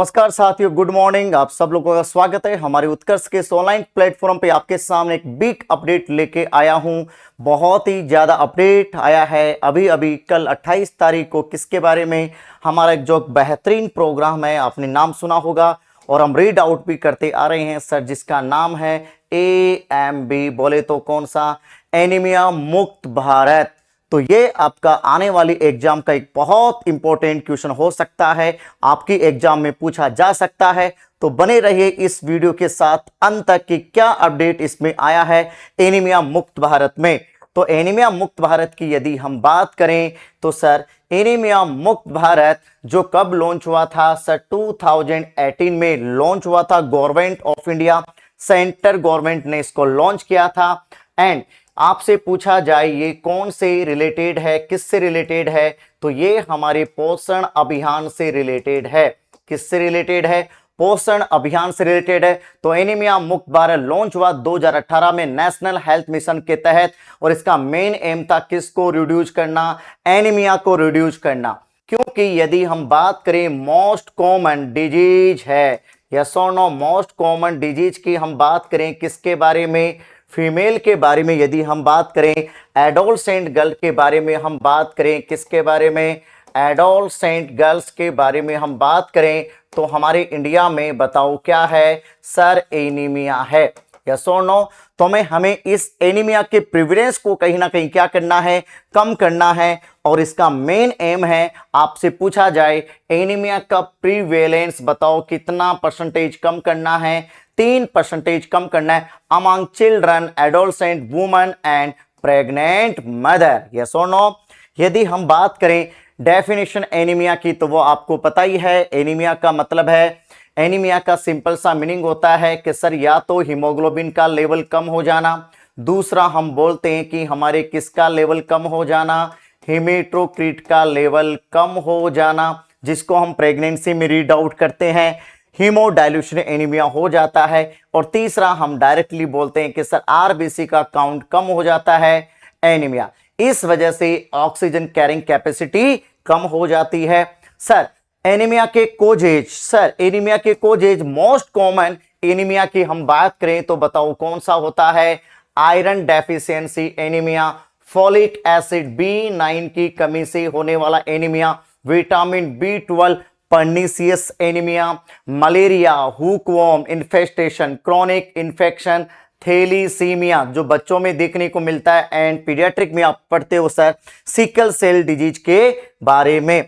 नमस्कार साथियों, good morning. आप सब लोगों का स्वागत है हमारे उत्कर्ष के इस ऑनलाइन प्लेटफॉर्म पे। आपके सामने एक बिग अपडेट लेके आया हूं। बहुत ही ज्यादा अपडेट आया है अभी अभी कल 28 तारीख को। किसके बारे में? हमारा एक जो बेहतरीन प्रोग्राम है, आपने नाम सुना होगा और हम रीड आउट भी करते आ रहे हैं सर, जिसका नाम है AMB। बोले तो कौन सा? एनीमिया मुक्त भारत। तो ये आपका आने वाली एग्जाम का एक बहुत इंपॉर्टेंट क्वेश्चन हो सकता है, आपकी एग्जाम में पूछा जा सकता है। तो बने रहिए इस वीडियो के साथ अंत तक कि क्या अपडेट इसमें आया है एनीमिया मुक्त भारत में। तो एनीमिया मुक्त भारत की यदि हम बात करें तो सर, एनीमिया मुक्त भारत जो कब लॉन्च हुआ था सर? 2018 में लॉन्च हुआ था। Government of India, centre government ने इसको लॉन्च किया था। एंड आपसे पूछा जाए ये कौन से रिलेटेड है, किससे रिलेटेड है? तो ये हमारे पोषण अभियान से रिलेटेड है। किससे रिलेटेड है? पोषण अभियान से रिलेटेड है। तो एनीमिया मुक्त भारत लॉन्च हुआ 2018 में नेशनल हेल्थ मिशन के तहत, और इसका मेन एम था किसको रिड्यूस करना? एनीमिया को रिड्यूस करना। क्योंकि यदि हम बात करें मोस्ट कॉमन डिजीज है, यस और नो, मोस्ट कॉमन डिजीज की हम बात करें किसके बारे में? फीमेल के बारे में। यदि हम बात करें एडोलसेंट गर्ल के बारे में, हम बात करें किसके बारे में? एडोलसेंट गर्ल्स के बारे में हम बात करें तो हमारे इंडिया में बताओ क्या है सर? एनीमिया है। यस और नो? तो हमें इस एनीमिया के प्रिविलेंस को कहीं ना कहीं क्या करना है? कम करना है। और इसका मेन एम है, आपसे पूछा जाए एनीमिया का प्रिवेलेंस बताओ कितना परसेंटेज कम करना है? 3% कम करना है among children, adolescent, woman and pregnant mother. Yes और नो? यदि हम बात करें डेफिनेशन एनीमिया की तो वो आपको पता ही है। एनीमिया का मतलब है, एनीमिया का सिंपल सा मीनिंग होता है कि सर या तो हीमोग्लोबिन का लेवल कम हो जाना, दूसरा हम बोलते हैं कि हमारे किसका लेवल कम हो जाना? हेमेटोक्रिट का लेवल कम हो जाना, जिसको हम प्रेगनेंसी में रीड आउट करते हैं हीमोडाइल्यूशन एनीमिया हो जाता है। और तीसरा हम डायरेक्टली बोलते हैं कि सर आरबीसी का काउंट कम हो जाता है एनीमिया। इस वजह से ऑक्सीजन कैरिंग कैपेसिटी कम हो जाती है। सर एनीमिया के कोजेज, सर एनीमिया के कोजेज मोस्ट कॉमन एनीमिया की हम बात करें तो बताओ कौन सा होता है? Iron deficiency anaemia, folic acid B9 की कमी से होने वाला एनीमिया, vitamin B12 pernicious anaemia, malaria, hookworm infestation, chronic infection, thalassaemia जो बच्चों में देखने को मिलता है, एंड पीडियाट्रिक में आप पढ़ते हो सर सिकल सेल डिजीज के बारे में।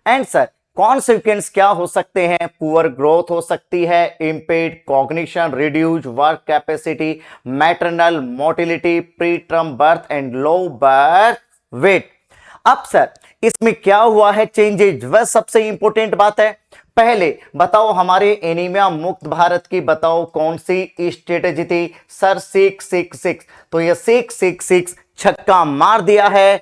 एंड सर कॉन्सिक्वेंस क्या हो सकते हैं? पुअर ग्रोथ हो सकती है, impaired cognition, reduced work capacity, maternal motility, pre term birth and low birth weight. अब सर इसमें क्या हुआ है चेंजेज? वह सबसे इंपॉर्टेंट बात है। पहले बताओ हमारे एनीमिया मुक्त भारत की बताओ कौन सी स्ट्रेटेजी थी सर? 666। तो ये 666 छक्का मार दिया है,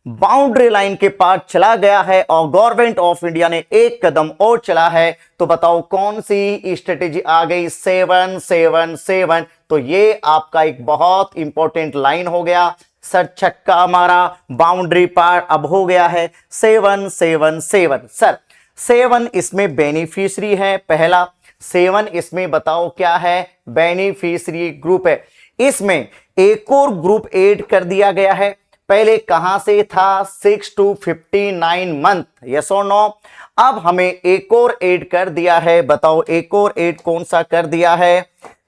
बाउंड्री लाइन के पार चला गया है और गवर्नमेंट ऑफ इंडिया ने एक कदम और चला है। तो बताओ कौन सी स्ट्रेटेजी आ गई? 777। तो ये आपका एक बहुत इंपॉर्टेंट लाइन हो गया सर। छक्का मारा, बाउंड्री पार अब हो गया है 777। सर 7 इसमें बेनिफिशियरी है, पहला 7 इसमें बताओ क्या है? बेनिफिशियरी ग्रुप है। इसमें एक और ग्रुप ऐड कर दिया गया है। पहले कहां से था? 6 to 59 मंथ। यस और नो? अब हमें एक और ऐड कर दिया है। बताओ एक और ऐड कौन सा कर दिया है?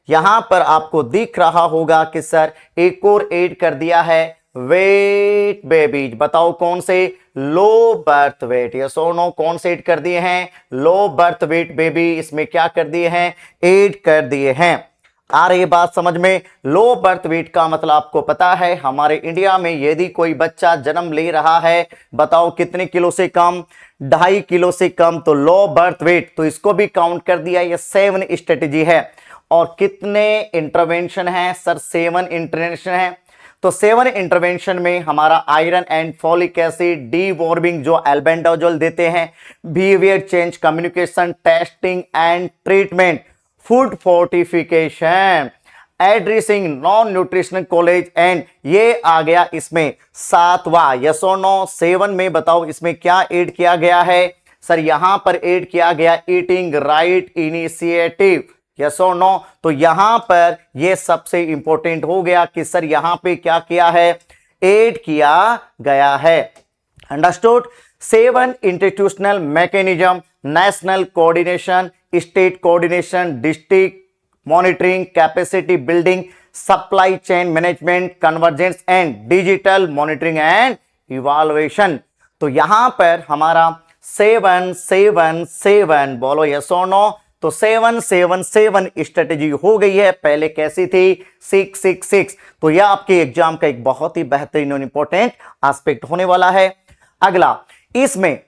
यहां पर आपको दिख रहा होगा कि सर एक और ऐड कर दिया है वेट बेबीज। बताओ कौन से? Low birth weight. यस और नो? कौन से ऐड कर दिए हैं? लो बर्थ वेट बेबी इसमें क्या कर दिए हैं? ऐड कर दिए हैं। आ रही बात समझ में? लो बर्थ वेट का मतलब आपको पता है हमारे इंडिया में यदि कोई बच्चा जन्म ले रहा है, बताओ कितने किलो से कम? 2.5 किलो से कम, तो लो बर्थ वेट। तो इसको भी काउंट कर दिया। ये 7 स्ट्रेटेजी है। और कितने इंटरवेंशन है सर? 7 इंटरवेंशन है। तो 7 इंटरवेंशन में हमारा iron and folic acid, deworming जो एल्बेंडाजोल देते हैं, behaviour change, communication, testing and treatment, food fortification, addressing non nutritional college, and ये आ गया इसमें 7वां। यस और नो? 7 में बताओ इसमें क्या ऐड किया गया है? सर यहां पर ऐड किया गया ईटिंग राइट इनिशिएटिव, यस और नो। तो यहां पर यह सबसे इंपॉर्टेंट हो गया कि सर यहां पे क्या किया है, ऐड किया गया है। Understood. 7 institutional mechanism, national coordination, state coordination, district monitoring, capacity building, supply chain management, convergence and digital monitoring and evaluation. तो यहां पर हमारा 7 बोलो यस और नो। तो 7 स्ट्रेटेजी हो गई है। पहले कैसी थी, 666। तो यह आपके एग्जाम का एक बहुत ही बेहतरीन और इंपॉर्टेंट एस्पेक्ट होने वाला है। अगला इसमें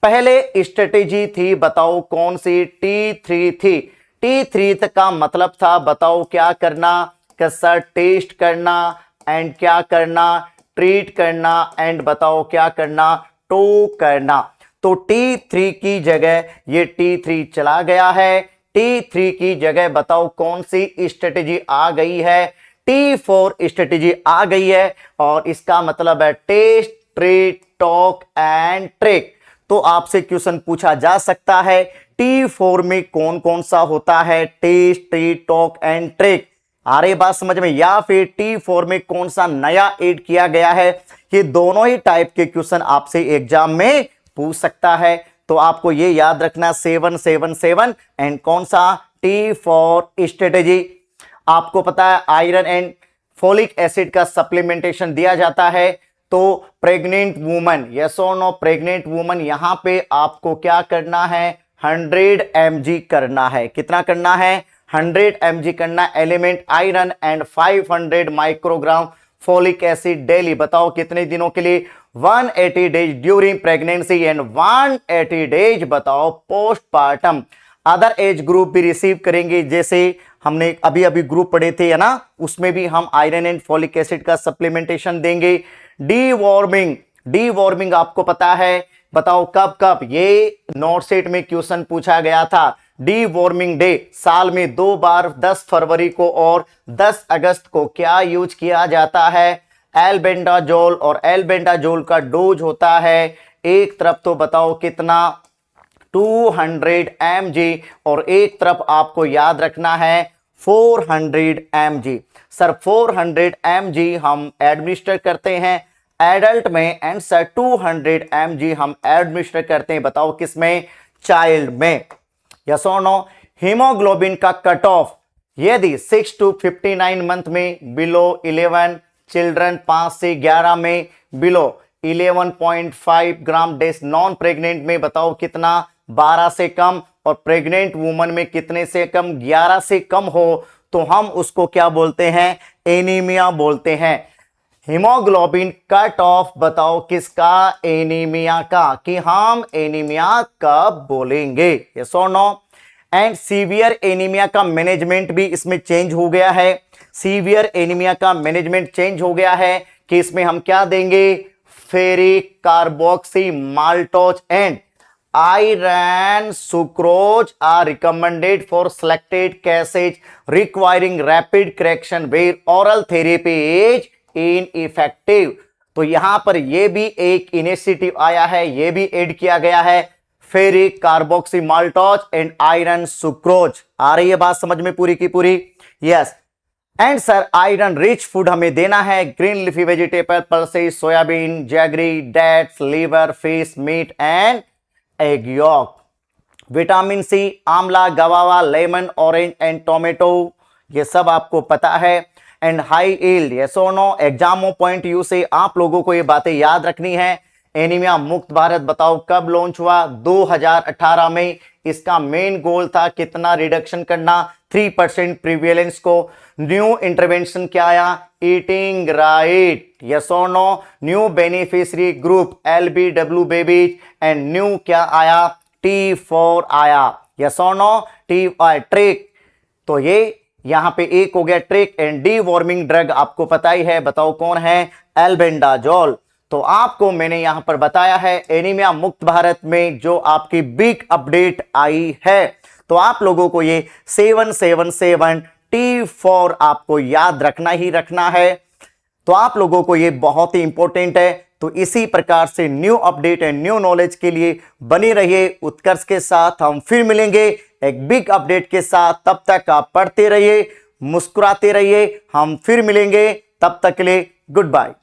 पहले स्ट्रेटेजी थी, बताओ कौन सी, T3 थी। T3 का मतलब था, बताओ क्या करना, सर टेस्ट करना एंड क्या करना, ट्रीट करना एंड बताओ क्या करना, टो करना। तो T3 की जगह ये T3 चला गया है। T3 की जगह बताओ कौन सी स्ट्रेटेजी आ गई है, T4 स्ट्रेटेजी आ गई है। और इसका मतलब है test, treat, talk and trick. तो आपसे क्वेश्चन पूछा जा सकता है T4 में कौन कौन सा होता है, test, treat, talk and trick. आ रही बात समझ में, या फिर T4 में कौन सा नया ऐड किया गया है। ये दोनों ही टाइप के क्वेश्चन आपसे एग्जाम में पूछ सकता है। तो आपको ये याद रखना 7 एंड कौन सा, T4 स्ट्रेटेजी। आपको पता है आयरन एंड फोलिक एसिड का सप्लीमेंटेशन दिया जाता है। तो प्रेग्नेंट वुमन, यस और नो, प्रेग्नेंट वुमन यहां पे आपको क्या करना है, 100 mg करना है। कितना करना है, 100 mg करना, element iron and 500 microgram folic acid daily. बताओ कितने दिनों के लिए, 180 days during pregnancy and 180 days बताओ पोस्टपार्टम। अदर एज ग्रुप भी रिसीव करेंगे, जैसे हमने अभी अभी ग्रुप पढ़े थे है ना, उसमें भी हम आयरन एंड फोलिक एसिड का सप्लीमेंटेशन देंगे। डी वार्मिंग आपको पता है, बताओ कब कब, ये नोट सेट में क्वेश्चन पूछा गया था। डी वार्मिंग डे साल में 2 बार, 10 फरवरी को और 10 अगस्त को क्या यूज किया जाता है, एल्बेंडाजोल। और एल्बेंडाजोल का डोज होता है एक तरफ तो बताओ कितना, 200 mg और एक तरफ आपको याद रखना है 400 mg। सर 400 mg हम एडमिनिस्टर करते हैं एडल्ट में एंड सर 200 mg हम एडमिनिस्टर करते हैं, बताओ किसमें, चाइल्ड में, यस और नो। हीमोग्लोबिन का कट ऑफ यदि 6 to 59 मंथ में बिलो 11, चिल्ड्रन 5 से 11 में बिलो 11.5 ग्राम डेज, नॉन प्रेग्नेंट में बताओ कितना, 12 से कम, और प्रेग्नेंट वुमन में कितने से कम, 11 से कम हो तो हम उसको क्या बोलते हैं, एनीमिया बोलते हैं। हीमोग्लोबिन कट ऑफ बताओ किसका, एनीमिया का, कि हम एनीमिया कब बोलेंगे, यस और नो। एंड सीवियर एनीमिया का मैनेजमेंट भी इसमें चेंज हो गया है। सीवियर एनीमिया का मैनेजमेंट चेंज हो गया है कि इसमें हम क्या देंगे, ferric carboxy maltose and iron sucrose are recommended for selected cases requiring rapid correction where oral therapy is ineffective। तो यहां पर यह भी एक इनिशिएटिव आया है, यह भी ऐड किया गया है, ferric carboxy maltose and iron sucrose. आ रही है बात समझ में पूरी की पूरी, yes. And sir iron rich food हमें देना है, green leafy vegetable, pulses, soybean, jaggery, dates, liver, fish, meat and egg yolk. Vitamin C, amla, guava, lemon, orange and tomato, ये सब आपको पता है। एंड हाई यील्ड, यस और नो, एग्जामों पॉइंट व्यू से आप लोगों को ये बातें याद रखनी है। एनीमिया मुक्त भारत बताओ कब लॉन्च हुआ, 2018 में। इसका मेन गोल था कितना रिडक्शन करना, 3% प्रीवेलेंस को। न्यू इंटरवेंशन क्या आया, ईटिंग राइट, यस और no. New beneficiary group LBW babies and new क्या आया, T4 आया, यस और नो। ट्रिक, तो ये यहां पे एक हो गया trick. And D warming drug आपको पता ही है, बताओ कौन है, एल्बेंडाजोल। तो आपको मैंने यहां पर बताया है एनीमिया मुक्त भारत में जो आपकी बिग अपडेट आई है। तो आप लोगों को ये 777 T4 आपको याद रखना ही रखना है। तो आप लोगों को ये बहुत ही इंपॉर्टेंट है। तो इसी प्रकार से new update and new knowledge के लिए बने रहिए उत्कर्ष के साथ। हम फिर मिलेंगे एक बिग अपडेट के साथ। तब तक आप पढ़ते रहिए, मुस्कुराते रहिए। हम फिर मिलेंगे, तब तक के लिए गुड बाय।